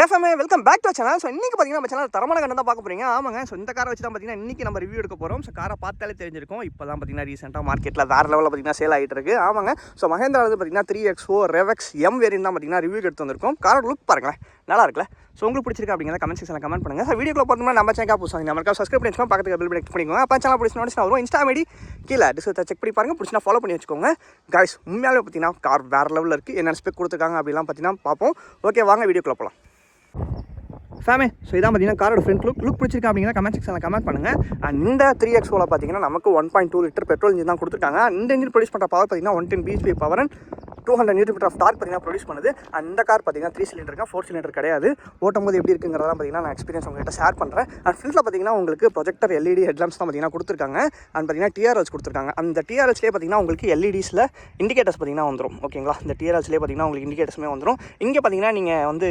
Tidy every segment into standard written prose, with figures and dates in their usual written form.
ஹேஃபமே welcome back to channel. So இன்றைக்கி பார்த்தீங்கன்னா நம்ம சேனல் தரமான கண்டு தான் பார்க்க போகிறீங்க. ஆமாங்க. ஸோ இந்த காரை வச்சு தான் பார்த்தீங்கன்னா இன்றைக்கி நம்ம ரிவ்யூ எடுக்க போகிறோம். ஸோ காரை பார்த்தாலே தெரிஞ்சிருக்கும். இப்போ தான் பார்த்தீங்கன்னா ரீசெண்டாக மார்க்கெட்டில் வேறு லெவலில் பார்த்தீங்கன்னா சேல் ஆகிட்டு இருக்கு. ஆமாங்க. ஸோ மஹேந்திரா வந்து பார்த்தீங்கன்னா 3XO ரெவெக்ஸ் எம் வேரியன்ட் தான் பார்த்தீங்கன்னா ரிவ்யூ எடுத்து வந்திருக்கோம். காரோட லுக் பாருங்களேன், நல்லா இருக்குல்ல. ஸோ உங்களுக்கு பிடிச்சிருக்கு அப்படிங்கிறத கமெண்ட் செக்ஷனில் கமெண்ட் பண்ணுங்கள். ஸோ வீடியோக்குள்ள பார்த்தோம்னா நம்ம சேனல் புதுசாக நம்மளுக்கு சப்ஸ்கிரைப் பண்ணி வச்சுக்கோங்க, பக்கத்துக்கு பெல் பட்டன் பண்ணிக்கோங்க. அப்போ சேனல் பிடிச்சினா வரும். இன்ஸ்டா ஐடி கீழே டிஸ்கிரிப்ஷன் செக் பண்ணி பாருங்கள், பிடிச்சினா ஃபாலோ பண்ணி வச்சுக்கோங்க. கைஸ் உண்மையாலே பார்த்தீங்கன்னா கார் வேறு லெவலில் இருக்குது. என்னென்ன ஸ்பெக் கொடுத்துருக்காங்க அப்படிலாம் பார்த்தீங்கன்னா பார்ப்போம். ஓகே, வாங்க வீடியோக்குள்ள போகலாம். ஃபேமே. ஸோ இதான் பார்த்தீங்கன்னா காரோட ஃப்ரண்ட் லுக் பிடிச்சிருக்கா அப்படிங்கிற கமெண்ட் செக்ஷனில் கமெண்ட் பண்ணுங்கள். அண்ட் இந்த 3XOவில் பார்த்தீங்கன்னா நமக்கு 1.2 லிட்டர் பெட்ரோல் இன்ஜின் தான் கொடுத்துருக்காங்க. இந்த இன்ஜின் ப்ரொடியூஸ் பண்ணுற பவர் பார்த்தீங்கன்னா 110 bhp power and 200 Nm of torque பார்த்தீங்கன்னா ப்ரொடியூஸ் பண்ணுது. அண்ட் இந்த கார் பார்த்தீங்கன்னா 3 சிலிண்டருங்க, 4 சிலிண்டர் கிடையாது. ஓட்டும் போது எப்படி இருக்குங்கிறதா பார்த்தீங்கன்னா நான் எக்ஸ்பீரியன்ஸ் உங்கள்கிட்ட ஷேர் பண்ணுறேன். அண்ட் ஃப்ரண்ட்டில் பார்த்தீங்கன்னா உங்களுக்கு ப்ரொஜெக்டர் LED ஹெட்லாம்ப்ஸ் தான் பார்த்தீங்கன்னா கொடுத்துருக்காங்க. அண்ட் பார்த்தீங்கன்னா TRLs கொடுத்துருக்காங்க. அந்த TRLஸ்லேயே பார்த்தீங்கன்னா உங்களுக்கு LEDஸில் இண்டிகேட்டர்ஸ் பார்த்தீங்கன்னா வந்துடும். ஓகேங்களா, இந்த TRLஸ்லேயே பார்த்தீங்கன்னா உங்களுக்கு இண்டிகேட்டர்ஸுமே வந்துடும். இங்கே பார்த்தீங்கன்னா நீங்கள் வந்து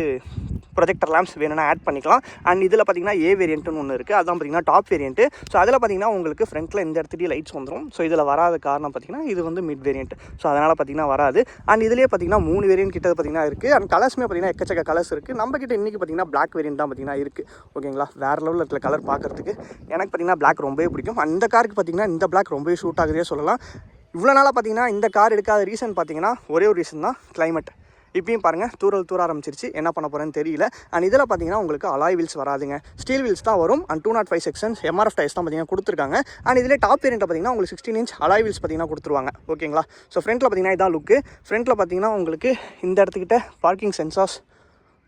ப்ரொஜெக்டர் லேம்ப்ஸ் வேணும்னா ஆட் பண்ணிக்கலாம். அண்ட் இதில் பார்த்தீங்கன்னா ஏ வேரியண்ட்டுன்னு ஒன்று இருக்குது, அதுதான் பார்த்தீங்கன்னா டாப் வேரியண்ட்டு. ஸோ அதில் பார்த்தீங்கன்னா உங்களுக்கு ஃப்ரண்ட்டில் இந்த இடத்துலேயே லைட்ஸ் வந்துடும். ஸோ இதில் வராத காரணம் பார்த்தீங்கன்னா இது வந்து மிட் வேரியண்ட். ஸோ அதனால் பார்த்தீங்கன்னா வராது. அண்ட் இதிலே பார்த்தீங்கன்னா 3 வேரியன்ட் கிட்ட பார்த்தீங்கன்னா இருக்குது. அண்ட் கலர்ஸுமே பார்த்தீங்கன்னா எக்கச்சக்க கலர்ஸ் இருக்குது. நம்ம கிட்ட இன்றைக்கி பார்த்தீங்கன்னா பிளாக் வேரியன்ட் தான் பார்த்தீங்கன்னா இருக்குது. ஓகேங்களா, வேறு லெவலில் இருக்கிற கலர் பார்க்குறதுக்கு எனக்கு பார்த்தீங்கன்னா பிளாக் ரொம்பவே பிடிக்கும். அந்த காருக்கு பார்த்தீங்கன்னா இந்த பிளாக் ரொம்பவே ஷூட் ஆகுதே சொல்லலாம். இவ்வளோ நாளாக பார்த்தீங்கன்னா இந்த கார் எடுக்காத ரீசன் பார்த்தீங்கன்னா ஒரே ஒரு ரீசன் தான், கிளைமேட். இப்பயும் பாருங்கள் தூர ஆரம்பிச்சிருச்சு, என்ன பண்ண போகிறேன்னு தெரியல. அண்ட் இதில் பார்த்தீங்கன்னா உங்களுக்கு அலாய் வீல்ஸ் வராதுங்க, ஸ்டீல் வீல்ஸ் தான் வரும். அண்ட் 205 செக்ஷன்ஸ் MRF டயர்ஸ் தான் பார்த்தீங்கன்னா கொடுத்துருக்காங்க. அண்ட் இதில் டாப் வேரியண்ட்டை பார்த்தீங்கன்னா உங்களுக்கு 16 inch அலாய் வீல்ஸ் பார்த்தீங்கன்னா கொடுத்துருவாங்க. ஓகேங்களா. ஸோ ஃப்ரண்ட்டில் பார்த்தீங்கன்னா இதான் லுக்கு. ஃப்ரண்ட்டில் பார்த்தீங்கன்னா உங்களுக்கு இந்த இடத்துக்கிட்ட பார்க்கிங் சென்சார்ஸ்.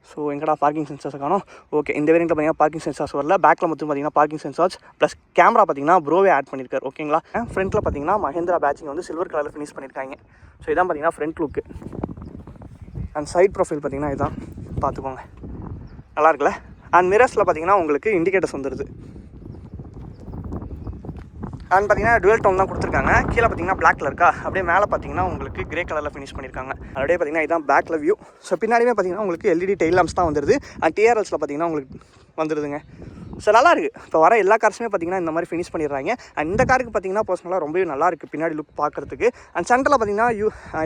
ஸோ எங்கடா பார்க்கிங் சென்சார்ஸ் காணும். ஓகே, இந்த வேரியண்ட்டில் பார்த்தீங்கன்னா பார்க்கிங் சென்சார்ஸ் வரல. பேக்கில் மட்டும் பார்த்தீங்கன்னா பார்க்கிங் சென்சார்ஸ் ப்ளஸ் கேமரா பார்த்தீங்கன்னா ப்ரோவே ஆட் பண்ணியிருக்காரு. ஓகேங்களா. ஃப்ரண்ட்டில் பார்த்தீங்கன்னா மஹேந்திரா பேட்சிங் வந்து சில்வர் கலரில் ஃபினிஷ் பண்ணியிருக்காங்க. ஸோ இதான் பார்த்தீங்கன்னா front look. And side profile பார்த்தீங்கன்னா இதுதான், பார்த்துக்கோங்க, நல்லா இருக்குல்ல. அண்ட் மிரர்ஸில் பார்த்தீங்கன்னா உங்களுக்கு இண்டிகேட்டர்ஸ் வந்துடுது. அண்ட் பார்த்தீங்கன்னா டுவெல் டோன் தான் கொடுத்துருக்காங்க. கீழே பார்த்தீங்கன்னா பிளாக்ல இருக்கா, அப்படியே மேலே பார்த்தீங்கன்னா உங்களுக்கு கிரே கலரில் ஃபினிஷ் பண்ணியிருக்காங்க. அப்படியே பார்த்தீங்கன்னா இதுதான் பேக்கில் வியூ. ஸோ பின்னாடியே பார்த்தீங்கன்னா உங்களுக்கு LED டெயில் லாம்ப்ஸ் தான் வந்துடுது. அண்ட் TRLஸில் பார்த்தீங்கன்னா உங்களுக்கு வந்துடுதுங்க. ஸோ நல்லா இருக்குது. இப்போ வர எல்லா கார்ஸுமே பார்த்தீங்கன்னா இந்த மாதிரி ஃபினிஷ் பண்ணிடுறாங்க. அண்ட் இந்த காருக்கு பார்த்தீங்கன்னா பர்சனலாக ரொம்பவே நல்லா இருக்குது பின்னாடி லுக் பார்க்குறதுக்கு. அண்ட் சென்டரில் பார்த்தீங்கன்னா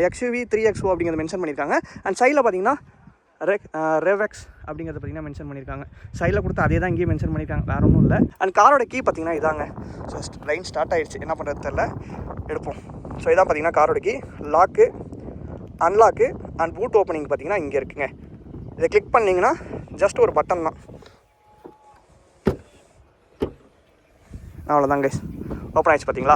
XUV 3XO அப்படிங்கிறத மென்ஷன் பண்ணியிருக்காங்க. அண்ட் சைடில் பார்த்தீங்கன்னா ரெவெக்ஸ் அப்படிங்கிறத பார்த்தீங்கன்னா மென்ஷன் பண்ணியிருக்காங்க. சைடில் கொடுத்து அதே தான் இங்கேயும் மென்ஷன் பண்ணியிருக்காங்க, வேறு ஒன்றும் இல்லை. அண்ட் காரோட கீ பார்த்தீங்கன்னா இதாங்க. ஸோ லைன் ஸ்டார்ட் ஆகிடுச்சு, என்ன பண்ணுறது தெரில, எடுப்போம். ஸோ இதான் பார்த்தீங்கன்னா காரோட key. Lock, unlock and boot opening பார்த்தீங்கன்னா இங்கே இருக்குங்க. இதை கிளிக் பண்ணிங்கன்னா ஜஸ்ட் ஒரு பட்டன் தான், அவ்வளோதான் கைஸ், ஓப்பன் ஆகிடுச்சு. பார்த்தீங்களா,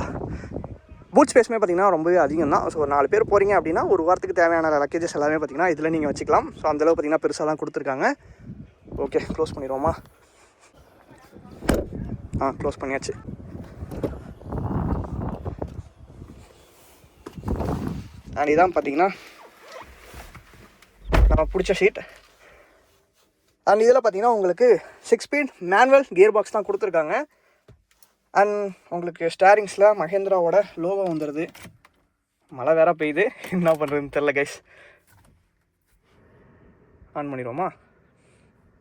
பூட் ஸ்பேஸுமே பார்த்தீங்கன்னா ரொம்பவே அதிகம் தான். ஸோ ஒரு 4 பேர் போகிறீங்க அப்படின்னா ஒரு வாரத்துக்கு தேவையான லக்கேஜஸ் எல்லாமே பார்த்தீங்கன்னா இதில் நீங்கள் வச்சுக்கலாம். ஸோ அந்தளவு பார்த்தீங்கன்னா பெருசாக தான் கொடுத்துருக்காங்க. ஓகே, க்ளோஸ் பண்ணிடுவோமா? க்ளோஸ் பண்ணியாச்சு. அண்ட் இதான் பார்த்தீங்கன்னா நம்ம பிடிச்ச ஷீட். அண்ட் இதில் பார்த்தீங்கன்னா உங்களுக்கு 6 ஸ்பீட் மேனுவல் கியர் பாக்ஸ் தான் கொடுத்துருக்காங்க. அண்ட் உங்களுக்கு ஸ்டேரிங்ஸில் மஹேந்திராவோட லோகோ வந்துடுது. மழை வேற பெய்யுது, என்ன பண்ணுறதுன்னு தெரில கைஸ். ஆன் பண்ணிடுவோமா?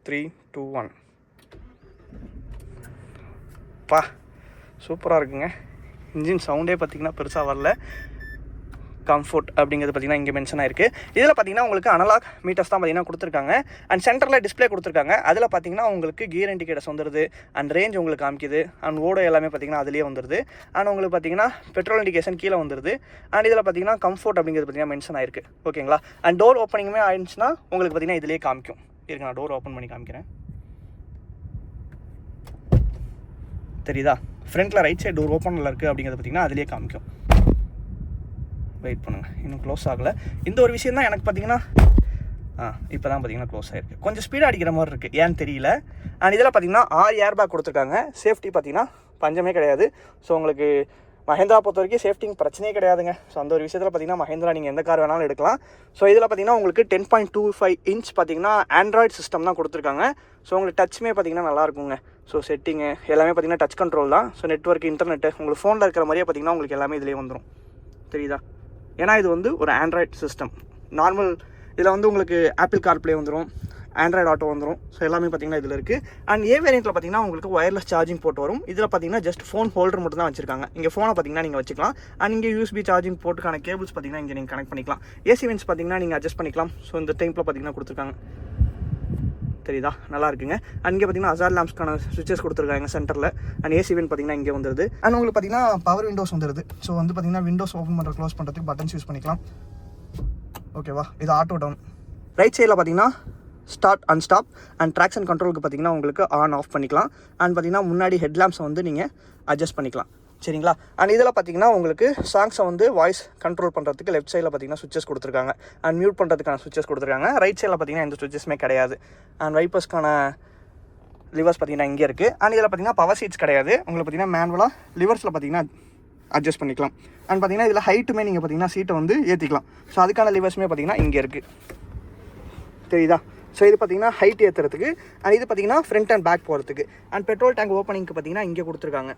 3, 2, 1. பா, சூப்பராக இருக்குங்க. இன்ஜின் சவுண்டே பார்த்திங்கன்னா பெருசாக வரல. கம்ஃபோர்ட் அப்படிங்கிறது பார்த்தீங்கன்னா இங்கே மென்ஷன் ஆயிருக்கு. இதில் பார்த்தீங்கன்னா உங்களுக்கு அனலாக் மீட்டர்ஸ் தான் பார்த்தீங்கன்னா கொடுத்துருக்காங்க. அண்ட் சென்டரில் டிஸ்பிளே கொடுத்துருக்காங்க. அதில் பார்த்தீங்கன்னா உங்களுக்கு கியர் இண்டிகேட்டர்ஸ் வந்துடுது. அண்ட் ரேஞ்ச் உங்களுக்கு காமிக்குது. அண்ட் ஓடோ எல்லாமே பார்த்தீங்கன்னா அதிலேயே வந்துடுது. அண்ட் உங்களுக்கு பார்த்தீங்கன்னா பெட்ரோல் இண்டிகேஷன் கீழே வந்துடுது. அண்ட் இதில் பார்த்தீங்கன்னா கம்ஃபோர்ட் அப்படிங்கிறது பார்த்தீங்கன்னா மென்ஷன் ஆயிருக்கு. ஓகேங்களா. அண்ட் டோர் ஓப்பனிங்குமே ஆயிடுச்சுன்னா உங்களுக்கு பார்த்தீங்கன்னா இதிலேயே காமிக்கும். இருக்கு, நான் டோர் ஓப்பன் பண்ணி காமிக்கிறேன். தெரியுதா, ஃப்ரண்ட்டில் ரைட் சைடு டோர் ஓப்பனில் இருக்குது அப்படிங்கிறது பார்த்தீங்கன்னா அதிலேயே காமிக்கும். வெயிட் பண்ணுங்கள், இன்னும் க்ளோஸ் ஆகலை. இந்த ஒரு விஷயம் தான் எனக்கு பார்த்தீங்கன்னா இப்போ தான் பார்த்தீங்கன்னா க்ளோஸ் ஆகிருக்கு. கொஞ்சம் ஸ்பீடாக அடிக்கிற மாதிரி இருக்குது, ஏன்னு தெரியல. அண்ட் இதில் பார்த்தீங்கன்னா 6 ஏர் பேக் கொடுத்துருக்காங்க. சேஃப்டி பார்த்தீங்கன்னா பஞ்சமே கிடையாது. ஸோ உங்களுக்கு மஹேந்திரா பொறுத்த வரைக்கும் சேஃப்டிங் பிரச்சனையே கிடையாதுங்க. ஸோ அந்த ஒரு விஷயத்தில் பார்த்தீங்கன்னா மஹேந்திரா நீங்கள் எந்த கார் வேணாலும் எடுக்கலாம். ஸோ இதில் பார்த்தீங்கன்னா உங்களுக்கு 10.25 inch பார்த்தீங்கன்னா ஆண்ட்ராய்டு சிஸ்டம் தான் கொடுத்துருக்காங்க. ஸோ உங்களுக்கு டச்சுமே பார்த்தீங்கன்னா நல்லா இருக்குங்க. ஸோ செட்டிங்கு எல்லாமே பார்த்தீங்கன்னா டச் கண்ட்ரோல் தான். ஸோ நெட்வொர்க், இன்டர்நெட்டு உங்களுக்கு ஃபோனில் இருக்கிற மாதிரியே பார்த்தீங்கன்னா உங்களுக்கு எல்லாமே இதிலே வந்துடும். தெரியுதா, ஏன்னா இது வந்து ஒரு ஆண்ட்ராய்டு சிஸ்டம். நார்மல் இதில் வந்து உங்களுக்கு ஆப்பிள் கார்ப்ளே வந்துடும், ஆண்ட்ராய்டு ஆட்டோ வந்துடும். ஸோ எல்லாமே பார்த்தீங்கன்னா இதில் இருக்குது. அண்ட் ஏ வேரியண்ட்டில் பார்த்தீங்கன்னா உங்களுக்கு ஒயர்லெஸ் சார்ஜிங் போர்ட் வரும். இதில் பார்த்தீங்கன்னா ஜஸ்ட் ஃபோன் ஹோல்டர் மட்டும் தான் வச்சிருக்காங்க. இங்கே ஃபோனை பார்த்தீங்கன்னா நீங்கள் வச்சுக்கலாம். அண்ட் இங்கே USB சார்ஜிங் போர்ட்டுக்கான கேபிள்ஸ் பார்த்தீங்கன்னா இங்கே நீங்கள் கனெக்ட் பண்ணிக்கலாம். ஏசி வென்ட்ஸ் பார்த்தீங்கன்னா நீங்கள் அட்ஜஸ்ட் பண்ணிக்கலாம். ஸோ இந்த டைப்பில் பார்த்தீங்கன்னா கொடுத்துருக்காங்க. தெரியுதா, நல்லா இருக்குங்க. அண்ட் இங்கே பார்த்தீங்கன்னா அசார் லேம்ப்ஸ்க்கான சுவிச்சஸ் கொடுத்துருக்காங்க சென்டரில். அண்ட் ஏசி வென்ட் பார்த்தீங்கன்னா இங்கே வந்துருது. அண்ட் உங்களுக்கு பார்த்தீங்கன்னா பவர் விண்டோஸ் வந்துருது. ஸோ வந்து பார்த்தீங்கன்னா விண்டோஸ் ஓப்பன் பண்ணுற க்ளோஸ் பண்ணுறதுக்கு பட்டன்ஸ் யூஸ் பண்ணிக்கலாம். ஓகேவா, இது ஆட்டோ டவுன். ரைட் சைடில் பார்த்தீங்கன்னா start and stop and traction கண்ட்ரோலுக்கு பார்த்தீங்கன்னா உங்களுக்கு ஆன் ஆஃப் பண்ணிக்கலாம். அண்ட் பார்த்தீங்கன்னா முன்னாடி ஹெட்லாம்ப்ஸை வந்து நீங்கள் அட்ஜஸ்ட் பண்ணிக்கலாம். சரிங்களா. அண்ட் இதில் பார்த்தீங்கன்னா உங்களுக்கு சாங்ஸை வந்து வாய்ஸ் கண்ட்ரோல் பண்ணுறதுக்கு லெஃப்ட் சைடில் பார்த்தீங்கன்னா சுவிச்சஸ் கொடுத்துருக்காங்க. அண்ட் மியூட் பண்ணுறதுக்கான சுவிச்சஸ் கொடுத்துருக்காங்க. ரைட் சைடில் பார்த்தீங்கன்னா எந்த சுவிச்சஸுமே கிடையாது. அண்ட் வைப்பர்ஸ்க்கான லிவர்ஸ் பார்த்தீங்கன்னா இங்கே இருக்குது. அண்ட் இதில் பார்த்தீங்கன்னா பவர் சீட்ஸ் கிடையாது. உங்களுக்கு பார்த்தீங்கன்னா மேனுவலாக லிவர்ஸில் பார்த்தீங்கன்னா அட்ஜஸ்ட் பண்ணிக்கலாம். அண்ட் பார்த்தீங்கன்னா இதில் ஹைட்டுமே நீங்கள் பார்த்தீங்கன்னா சீட்டை வந்து ஏற்றிக்கலாம். ஸோ அதுக்கான லிவர்ஸுமே பார்த்தீங்கன்னா இங்கே இருக்குது. தெரியுதா. ஸோ இது பார்த்தீங்கன்னா ஹைட் ஏற்றுறதுக்கு. அண்ட் இது பார்த்தீங்கன்னா ஃப்ரண்ட் அண்ட் பேக் போகிறதுக்கு. அண்ட் பெட்ரோல் டேங்க் ஓப்பனிங்க்கு பார்த்தீங்கன்னா இங்கே கொடுத்துருக்காங்க.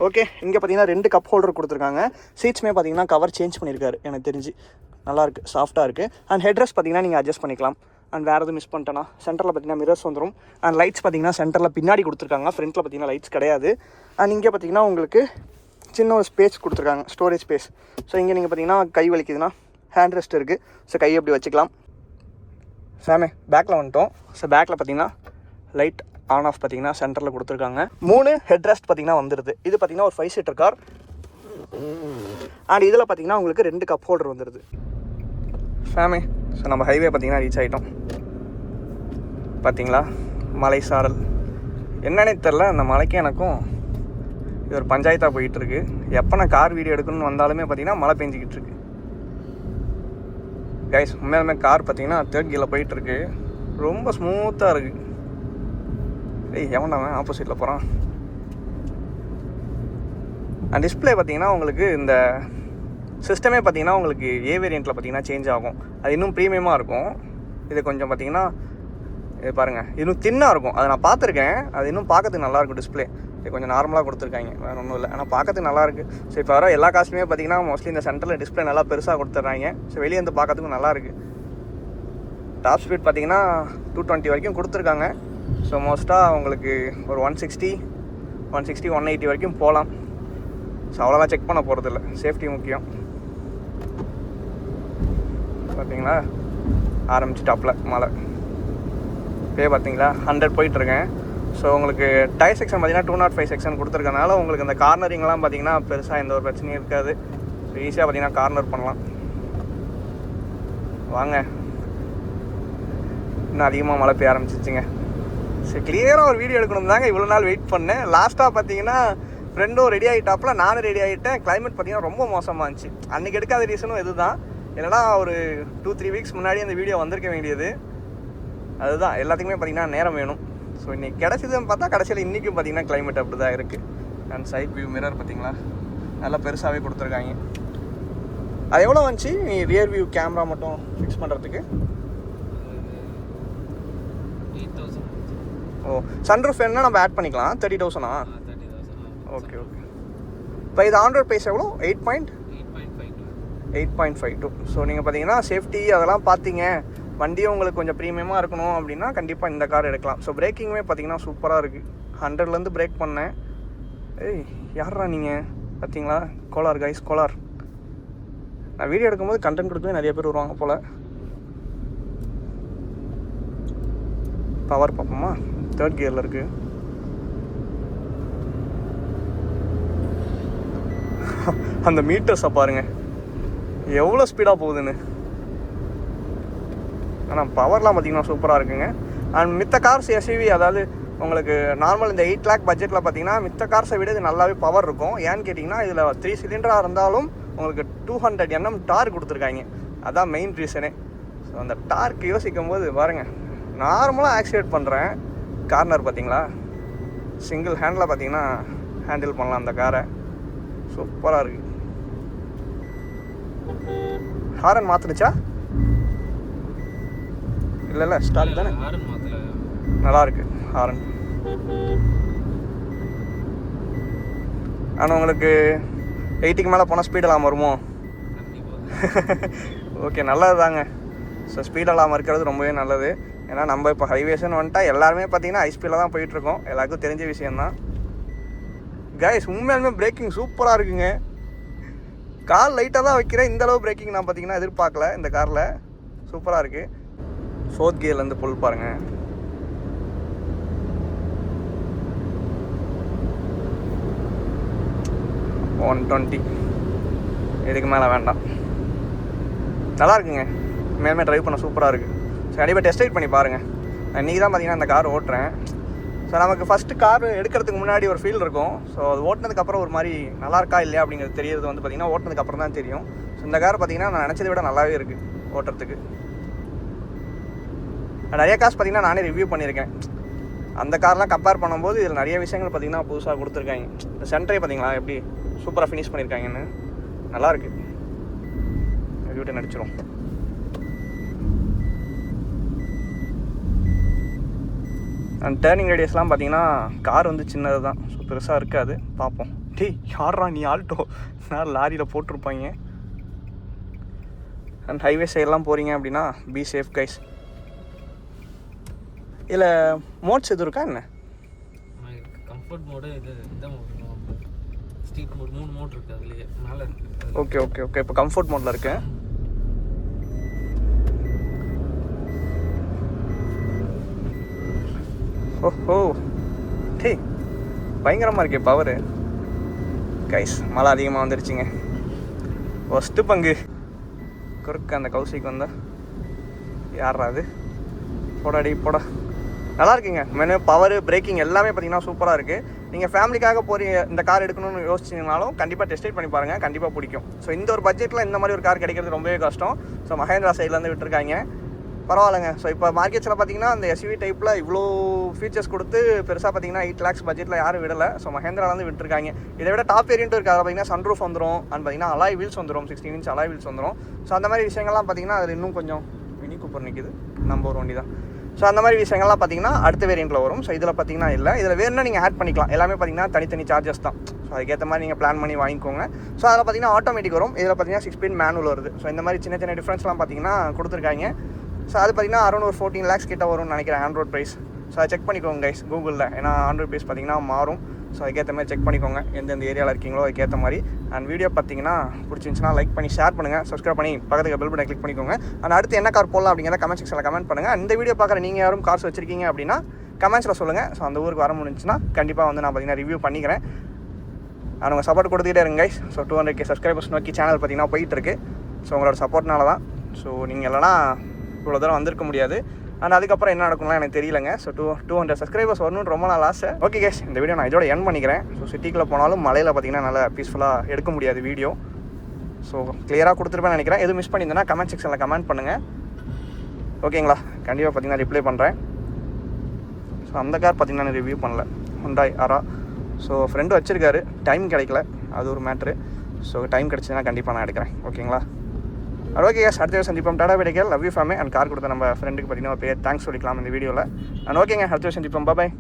ஓகே, இங்கே பார்த்தீங்கன்னா 2 கப் ஹோல்டர் கொடுத்துருக்காங்க. சீட்ஸுமே பார்த்தீங்கன்னா கவர் சேஞ்ச் பண்ணியிருக்காரு எனக்கு தெரிஞ்சு. நல்லாயிருக்கு, சாஃப்ட்டாக இருக்குது. அண்ட் ஹெட்ரஸ் பார்த்தீங்கன்னா நீங்கள் அட்ஜஸ்ட் பண்ணிக்கலாம். அண்ட் வேறு எதுவும் மிஸ் பண்ணிட்டேன்னா சென்டரில் பார்த்தீங்கன்னா மிரர்ஸ் வந்துடும். அண்ட் லைட்ஸ் பார்த்தீங்கன்னா சென்டரில் பின்னாடி கொடுத்துருக்காங்க. ஃப்ரண்ட்டில் பார்த்தீங்கன்னா லைட்ஸ் கிடையாது. அண்ட் இங்கே பார்த்தீங்கன்னா உங்களுக்கு சின்ன ஒரு ஸ்பேஸ் கொடுத்துருக்காங்க, ஸ்டோரேஜ் ஸ்பேஸ். ஸோ இங்கே நீங்கள் பார்த்தீங்கன்னா கை வலிக்குதுன்னா ஹேண்ட் ரெஸ்ட் இருக்குது. ஸோ கையை எப்படி வச்சுக்கலாம். சாமே பேக்கில் வந்துட்டோம். ஸோ பேக்கில் பார்த்தீங்கன்னா லைட் ஆன் ஆஃப் பார்த்தீங்கன்னா சென்டரில் கொடுத்துருக்காங்க. 3 ஹெட் ரெஸ்ட் பார்த்தீங்கன்னா வந்துடுது. இது பார்த்தீங்கன்னா ஒரு 5 சீட்டர் கார். அண்ட் இதில் பார்த்தீங்கன்னா உங்களுக்கு 2 கப் ஹோல்டர் வந்துடுது. சாமே ஸோ நம்ம ஹைவே பார்த்தீங்கன்னா ரீச் ஆகிட்டோம். பார்த்தீங்களா மலை சாரல். என்னன்னே தெரில, அந்த மலைக்கு எனக்கும் இது ஒரு பஞ்சாயத்தாக போயிட்டுருக்கு. எப்போ நான் கார் வீடியோ எடுக்கணும்னு வந்தாலுமே பார்த்தீங்கன்னா மழை பெஞ்சிக்கிட்டு இருக்கு. கைஸ் உண்மையாலுமே கார் பார்த்தீங்கன்னா 3rd கியரில் போயிட்டுருக்கு. ரொம்ப ஸ்மூத்தாக இருக்குது. எவன்டாவன் ஆப்போசிட்டில் போகிறான். அண்ட் டிஸ்பிளே பார்த்தீங்கன்னா உங்களுக்கு இந்த சிஸ்டமே பார்த்தீங்கன்னா உங்களுக்கு ஏ வேரியண்ட்டில் பார்த்தீங்கன்னா சேஞ்ச் ஆகும். அது இன்னும் ப்ரீமியமாக இருக்கும். இது கொஞ்சம் பார்த்தீங்கன்னா இது பாருங்கள், இன்னும் தின்னாக இருக்கும். அதை நான் பார்த்துருக்கேன். அது இன்னும் பார்க்கறதுக்கு நல்லாயிருக்கும். டிஸ்பிளே இது கொஞ்சம் நார்மலாக கொடுத்துருக்காங்க, வேறு ஒன்றும் இல்லை. ஆனால் பார்க்கறதுக்கு நல்லாயிருக்கு. ஸோ இப்போ வர எல்லா காசுமே பார்த்தீங்கன்னா மோஸ்ட்லி இந்த சென்டரில் டிஸ்பிளே நல்லா பெருசாக கொடுத்துட்றாங்க. ஸோ வெளியே வந்து பார்க்கறதுக்கும் நல்லாயிருக்கு. டாப் ஸ்பீட் பார்த்தீங்கன்னா 220 வரைக்கும் கொடுத்துருக்காங்க. ஸோ மோஸ்ட்டாக உங்களுக்கு ஒரு 160, 180 வரைக்கும் போகலாம். ஸோ அவ்வளோதான் செக் பண்ண போகிறதில்ல, சேஃப்டி முக்கியம். பார்த்தீங்களா ஆரம்பிச்சு டாப்பில் மழை இப்போயே பார்த்தீங்களா 100 போயிட்டுருக்கேன். ஸோ உங்களுக்கு டயர் செக்ஷன் பார்த்தீங்கன்னா 205 செக்ஷன் கொடுத்துருக்கனால உங்களுக்கு இந்த கார்னரிங்லாம் பார்த்தீங்கன்னா பெருசாக எந்த ஒரு பிரச்சனையும் இருக்காது. ஸோ ஈஸியாக பார்த்தீங்கன்னா கார்னர் பண்ணலாம். வாங்க, இன்னும் அதிகமாக மழை பெய்ய ஆரம்பிச்சிச்சுங்க. சரி, கிளியராக ஒரு வீடியோ எடுக்கணும் தாங்க இவ்வளோ நாள் வெயிட் பண்ணேன். லாஸ்ட்டாக பார்த்தீங்கன்னா ஃப்ரெண்டும் ரெடி ஆகிட்டாப்புல, நானும் ரெடி ஆகிட்டேன். கிளைமேட் பார்த்தீங்கன்னா ரொம்ப மோசமாக இருந்துச்சு. அன்றைக்கி எடுக்காத ரீசனும் இது தான். இல்லைனா ஒரு 2-3 வீக்ஸ் முன்னாடி அந்த வீடியோ வந்திருக்க வேண்டியது. அதுதான் எல்லாத்துக்குமே பார்த்தீங்கன்னா நேரம் வேணும். ஸோ இன்றைக்கி கிடச்சிதுன்னு பார்த்தா கடைசியில் இன்றைக்கும் பார்த்தீங்கன்னா கிளைமேட் அப்படி தான் இருக்குது. அண்ட் சைட் வியூ மிரர் பார்த்தீங்களா நல்லா பெருசாகவே கொடுத்துருக்காங்க. அது எவ்வளோ வந்துச்சு ரியர் வியூ கேமரா மட்டும் ஃபிக்ஸ் பண்ணுறதுக்கு? ஓ, சன்ரூஃப் வேணுன்னா நம்ம ஆட் பண்ணிக்கலாம். 30,000. Okay okay. இப்போ இது ஆண்ட்ராய்ட் ப்ரைஸ் எவ்வளோ? 8.52. ஸோ நீங்கள் பார்த்தீங்கன்னா சேஃப்டி அதெல்லாம் பார்த்தீங்க, வண்டியும் உங்களுக்கு கொஞ்சம் ப்ரீமியமாக இருக்கணும் அப்படின்னா கண்டிப்பாக இந்த கார் எடுக்கலாம். ஸோ பிரேக்கிங்குமே பார்த்தீங்கன்னா சூப்பராக இருக்குது. 100லேருந்து பிரேக் பண்ணேன். ஏய் யாரா நீங்கள் பார்த்தீங்களா? கோலார் கைஸ், கோலார். நான் வீடியோ எடுக்கும்போது கண்டென்ட் கொடுக்கவே நிறைய பேர் வருவாங்க போல். பவர் பார்ப்போமா? 3rd கியரில் இருக்குது. அந்த மீட்டர்ஸை பாருங்கள் எவ்வளோ ஸ்பீடாக போகுதுன்னு. ஆனால் பவர்லாம் பார்த்திங்கன்னா சூப்பராக இருக்குங்க. அண்ட் மித்த கார்ஸ் எஸ்யூவி, அதாவது உங்களுக்கு நார்மல் இந்த 8 lakh பட்ஜெட்டில் பார்த்தீங்கன்னா மித்த கார்ஸை விட இது நல்லாவே பவர் இருக்கும். ஏன்னு கேட்டிங்கன்னா இதில் 3 சிலிண்டராக இருந்தாலும் உங்களுக்கு 200 Nm டார்க் கொடுத்துருக்காங்க. அதான் மெயின் ரீசனே. ஸோ அந்த டார்க் யோசிக்கும் போது பாருங்கள், நார்மலாக ஆக்சிலேட் பண்ணுறேன். கார்னர் பார்த்தீங்களா, சிங்கிள் ஹேண்டில் பார்த்தீங்கன்னா ஹேண்டில் பண்ணலாம் அந்த காரை. சூப்பராக இருக்குது. ஹாரன் மாற்றுச்சா? இல்லை ஸ்டார்ட் தானே, நல்லாயிருக்கு ஹாரன். ஆனால் உங்களுக்கு 80க்கு மேலே போனால் ஸ்பீட் இல்லாமல் வருமோ? ஓகே, நல்லது தாங்க. ஸோ ஸ்பீட் இல்லாமல் இருக்கிறது ரொம்பவே நல்லது. ஏன்னா நம்ம இப்போ ஹைவேஸ்ன்னு வந்துட்டா எல்லாருமே பார்த்தீங்கன்னா ஹை ஸ்பீடில் தான் போயிட்டுருக்கோம். எல்லாருக்கும் தெரிஞ்ச விஷயந்தான். கைஸ் உண்மையாலுமே பிரேக்கிங் சூப்பராக இருக்குங்க. கால் லைட்டாக தான் வைக்கிறேன், இந்தளவு பிரேக்கிங் நான் பார்த்தீங்கன்னா எதிர்பார்க்கல இந்த காரில். சூப்பராக இருக்குது. 4th கியர்லேருந்து புல் பாருங்கள். $120. இதுக்கு மேலே வேண்டாம். நல்லா இருக்குங்க, மேலே ட்ரைவ் பண்ண சூப்பராக இருக்குது. ஸோ கண்டிப்பாக டெஸ்ட் ரைட் பண்ணி பாருங்கள். நான் இன்றைக்கி தான் பார்த்தீங்கன்னா அந்த கார் ஓட்டுறேன். ஸோ நமக்கு ஃபஸ்ட்டு கார் எடுக்கிறதுக்கு முன்னாடி ஒரு ஃபீல் இருக்கும். ஸோ அது ஓட்டினதுக்கப்புறம் ஒரு மாதிரி நல்லா இருக்கா இல்லையா அப்படிங்கிறது தெரியறது வந்து பார்த்திங்கன்னா ஓட்டினதுக்கப்புறம் தான் தெரியும். ஸோ இந்த கார் பார்த்திங்கன்னா நான் நினச்சதை விட நல்லாவே இருக்குது ஓட்டுறதுக்கு. நிறைய காசு பார்த்திங்கன்னா நானே ரிவ்யூ பண்ணியிருக்கேன். அந்த கார்லாம் கம்பேர் பண்ணும்போது இதில் நிறைய விஷயங்கள் பார்த்திங்கன்னா புதுசாக கொடுத்துருக்காங்க. இந்த சென்டரே பார்த்திங்களா எப்படி சூப்பராக ஃபினிஷ் பண்ணியிருக்காங்கன்னு, நல்லாயிருக்கு. ரிவ்யூட்டை நடிச்சிடும். அண்ட் டேர்னிங் ரேடியஸ்லாம் பார்த்தீங்கன்னா கார் வந்து சின்னது தான், ஸோ பெருசாக இருக்காது. பார்ப்போம். யாரா நீ ஆல்டோ, நான் லாரியில் போட்டிருப்பாங்க. அண்ட் ஹைவே சைடெலாம் போகிறீங்க அப்படின்னா பி சேஃப் கைஸ். இதில் மோட்ஸ் எதுவும் இருக்கா என்ன? கம்ஃபர்ட் மோடு, இது இந்த மோடு, ஸ்ட்ரீட் மோட், 3 மோட் இருக்குது அதுலேயே மேலே இருக்குது. Okay okay okay. இப்போ கம்ஃபர்ட் மோடில் இருக்கேன். ஓஹோ பயங்கரமாக இருக்கே பவரு கைஸ். மழை அதிகமாக வந்துருச்சுங்க. ஃபஸ்ட்டு பங்கு குறுக்க அந்த கௌசிக்கு வந்தா யாரா அது? போடாடி போடா. நல்லா இருக்குங்க. மெனு பவர் பிரேக்கிங் எல்லாமே பார்த்தீங்கன்னா சூப்பராக இருக்குது. நீங்கள் ஃபேமிலிக்காக போகிறீங்க இந்த கார் எடுக்கணும்னு யோசிச்சிங்கனாலும் கண்டிப்பாக டெஸ்ட் ரைட் பண்ணி பாருங்கள், கண்டிப்பாக பிடிக்கும். ஸோ இந்த ஒரு பட்ஜெட்டில் இந்த மாதிரி ஒரு கார் கிடைக்கிறது ரொம்பவே கஷ்டம். ஸோ மஹேந்திரா சைட்லேருந்து விட்டுருக்காங்க, பரவாயில்லைங்க. ஸோ இப்போ மார்க்கெட்ஸில் பார்த்தீங்கன்னா அந்த எஸ்யூவி டைப்பில் இவ்வளோ ஃபீச்சர்ஸ் கொடுத்து பெருசாக பார்த்தீங்கன்னா 8 lakhs பட்ஜெட்டில் யாரும் விடலை. ஸோ மஹேந்திராலேருந்து விட்டுருக்காங்க. இதை விட டாப் வேரியன்ட்டும் இருக்குது. அதில் பார்த்தீங்கன்னா சன்ரூஃப் வந்துடும், அண்ட் பார்த்தீங்கன்னா அலாய் வீல்ஸ் வந்துடும், 16 inch அலாய் வீல்ஸ் வந்துடும். ஸோ அந்த மாதிரி விஷயங்கள்லாம் பார்த்தீங்கன்னா அதில் இன்னும் கொஞ்சம் மினி கூப்பர் நிற்கிது, நம்ம ஒரு வண்டி தான். ஸோ அந்த மாதிரி விஷயங்கள்லாம் பார்த்தீங்கன்னா அடுத்த வேரியண்ட்டில் வரும். ஸோ இதில் பார்த்தீங்கன்னா இல்லை, இதில் வேணும்னா நீங்கள் ஆட் பண்ணிக்கலாம். எல்லாமே பார்த்தீங்கன்னா தனித்தனி சார்ஜஸ் தான். ஸோ அதுக்கேற்ற மாதிரி நீங்கள் பிளான் பண்ணி வாங்கிக்கோங்க. ஸோ அதில் பார்த்தீங்கன்னா ஆட்டோமேட்டிக் வரும், இதில் பார்த்தீங்கன்னா 6 speed மேனுவல் வருது. ஸோ இந்த மாதிரி சின்ன சின்ன டிஃப்ரென்ஸ்லாம் பார்த்தீங்கன்னா கொடுத்துருக்காங்க. ஸோ அது பார்த்தீங்கன்னா அரௌண்ட் ஒரு 14 lakhs கிட்ட வரும்னு நினைக்கிறேன் ஆண்ட்ராய்ட் ப்ரைஸ். ஸோ அதை செக் பண்ணிக்கோங்க கைஸ் கூகுளில், ஏன்னா ஆண்ட்ராய்ட் ப்ரைஸ் பார்த்தீங்கன்னா மாறும். ஸோ அதுக்கேற்ற மாதிரி செக் பண்ணிக்கோங்க எந்தெந்த ஏரியாவில் இருக்கீங்களோ அதுக்கேற்ற மாதிரி. அண்ட் வீடியோ பார்த்தீங்கன்னா பிடிச்சிருந்துச்சுன்னா லைக் பண்ணி ஷேர் பண்ணுங்கள், சப்ஸ்கிரைப் பண்ணி பக்கத்துக்கு பெல் பட்டனை கிளிக் பண்ணிக்கோங்க. அண்ட் அடுத்து என்ன கார் போடலாம் அப்படிங்கிறத கமெண்ட் செக்ஷனில் கமெண்ட் பண்ணுங்கள். இந்த வீடியோ பார்க்குற நீங்கள் யாரும் கார்ஸ் வச்சிருக்கீங்க அப்படின்னா கமெண்ட்ஸில் சொல்லுங்கள். ஸோ அந்த ஊருக்கு வர முடிஞ்சுன்னா கண்டிப்பாக வந்து நான் பார்த்தீங்கன்னா ரிவ்யூ பண்ணிக்கிறேன். அவங்க சப்போர்ட் கொடுத்துக்கிட்டே இருங்க கைஸ். ஸோ 200K சப்ஸ்கிரைபர்ஸ் நோக்கி சேனல் பார்த்தீங்கன்னா போயிட்டுருக்கு. ஸோ உங்களோட சப்போர்ட்னால தான். ஸோ நீங்கள் இல்லைனா இவ்வளோ தூரம் வந்திருக்க முடியாது. அண்ட் அதுக்கப்புறம் என்ன நடக்கும்லாம் எனக்கு தெரியலங்க. ஸோ 200 சப்ஸ்கிரைபர்ஸ் வரணும்னு ரொம்ப நாள் ஆசை. ஓகே கேஸ், இந்த வீடியோ நான் இதோட என் பண்ணிக்கிறேன். ஸோ சிட்டிக்குள்ளே போனாலும் மலையில் பார்த்தீங்கன்னா நல்லா பீஸ்ஃபுல்லாக எடுக்க முடியாது வீடியோ. ஸோ கிளியராக கொடுத்துருப்பேன்னு நினைக்கிறேன். எதுவும் மிஸ் பண்ணியிருந்தேன்னா கமெண்ட் செக்ஷனில் கமெண்ட் பண்ணுங்கள், ஓகேங்களா? கண்டிப்பாக பார்த்தீங்கன்னா ரிப்ளை பண்ணுறேன். ஸோ அந்த கார் பார்த்தீங்கன்னா நான் ரிவ்யூ பண்ணல, Hyundai Ara. ஸோ ஃப்ரெண்டு வச்சுருக்காரு, டைம் கிடைக்கல, அது ஒரு மேட்ரு. ஸோ டைம் கிடச்சிதுன்னா கண்டிப்பாக நான் எடுக்கிறேன், ஓகேங்களா? ஓகே கேஸ், அடுத்த சந்திப்போம். Tata bye, love you fam. And car கொடுத்த நம்ம ஃப்ரெண்டுக்கு பார்த்தீங்கன்னா பேர் தேங்க்ஸ் சொல்லிக்கலாம் இந்த வீடியோவில். அண்ட் ஓகேங்க, அடுத்த சந்திப்போம். பாய்.